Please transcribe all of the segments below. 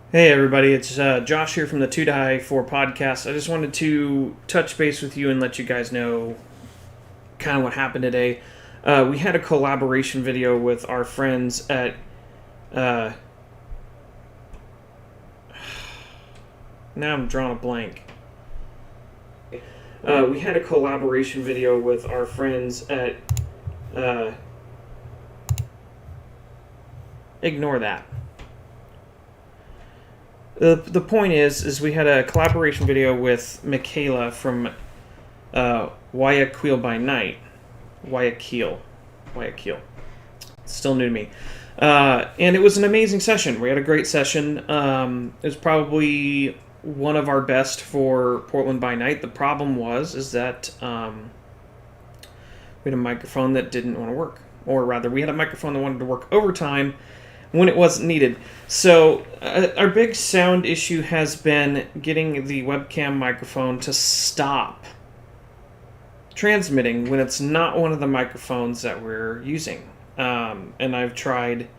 Hey everybody, it's Josh here from the 2 Die 4 podcast. I just wanted to touch base with you and let you guys know kind of what happened today. We had a collaboration video with our friends at now I'm drawing a blank. We had a collaboration video with our friends at ignore that. The point is we had a collaboration video with Mikaela from Guayaquil by night. Guayaquil. It's still new to me. And it was an amazing session. We had a great session. It was probably one of our best for Portland by night. The problem is that we had a microphone that didn't want to work. Or rather, we had a microphone that wanted to work overtime when it wasn't needed. So our big sound issue has been getting the webcam microphone to stop transmitting when it's not one of the microphones that we're using. And I've tried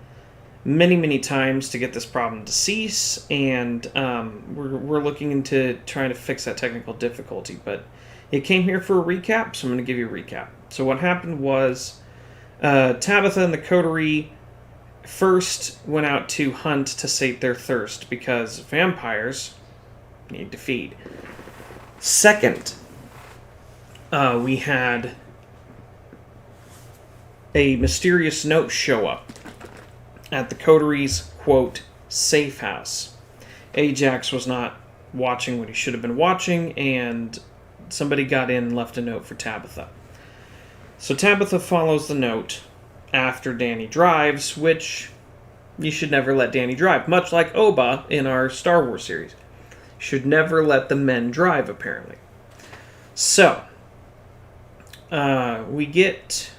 many times to get this problem to cease, and we're looking into trying to fix that technical difficulty. But it came here for a recap, so I'm going to give you a recap. So what happened was Tabitha and the Coterie first went out to hunt to sate their thirst because vampires need to feed. Second, we had a mysterious note show up at the Coterie's, quote, safe house. Ajax was not watching what he should have been watching, and somebody got in and left a note for Tabitha. So Tabitha follows the note after Danny drives, which you should never let Danny drive. Much like Oba in our Star Wars series. Should never let the men drive, apparently. So, we get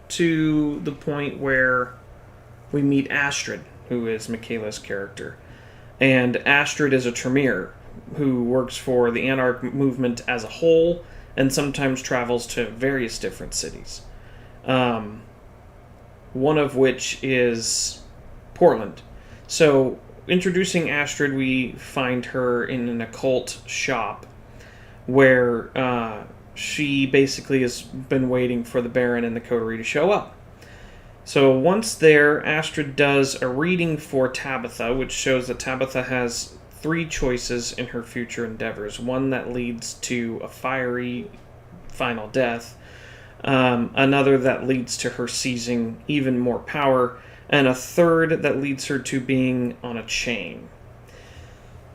to the point where we meet Astrid, who is Mikaela's character. And Astrid is a Tremere who works for the Anarch movement as a whole and sometimes travels to various different cities. One of which is Portland. So, introducing Astrid, we find her in an occult shop where she basically has been waiting for the Baron and the Coterie to show up. So once there, Astrid does a reading for Tabitha, which shows that Tabitha has 3 choices in her future endeavors. One that leads to a fiery final death, another that leads to her seizing even more power, and a third that leads her to being on a chain.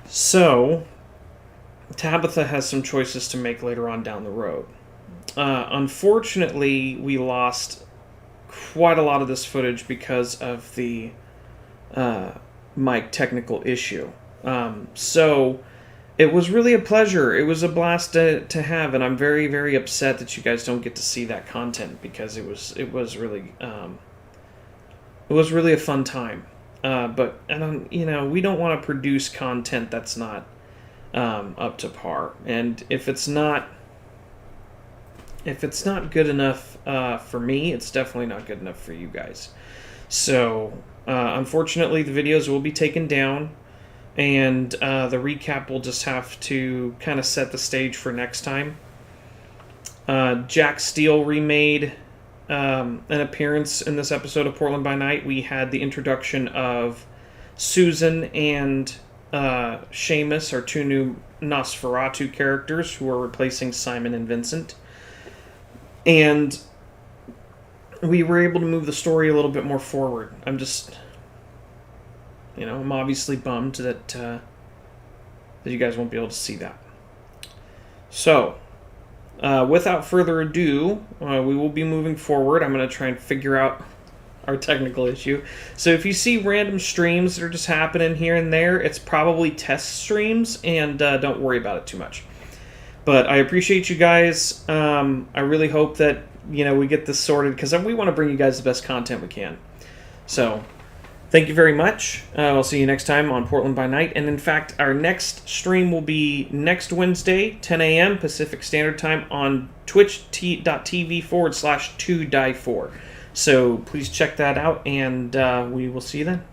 So, Tabitha has some choices to make later on down the road. Unfortunately, we lost quite a lot of this footage because of the mic technical issue. So, it was really a pleasure. It was a blast to have, and I'm very upset that you guys don't get to see that content because it was really a fun time. But we don't want to produce content that's not up to par, and if it's not good enough for me, it's definitely not good enough for you guys. So unfortunately, the videos will be taken down. And the recap will just have to kind of set the stage for next time. Jack Steele remade an appearance in this episode of Portland by Night. We had the introduction of Susan and Seamus, our 2 new Nosferatu characters who are replacing Simon and Vincent. And we were able to move the story a little bit more forward. I'm obviously bummed that you guys won't be able to see that. So, without further ado, we will be moving forward. I'm going to try and figure out our technical issue. So if you see random streams that are just happening here and there, it's probably test streams, and don't worry about it too much. But I appreciate you guys. I really hope that we get this sorted, because we want to bring you guys the best content we can. So, thank you very much. I'll see you next time on Portland by Night. And in fact, our next stream will be next Wednesday, 10 a.m. Pacific Standard Time on twitch.tv/2die4. So please check that out, and we will see you then.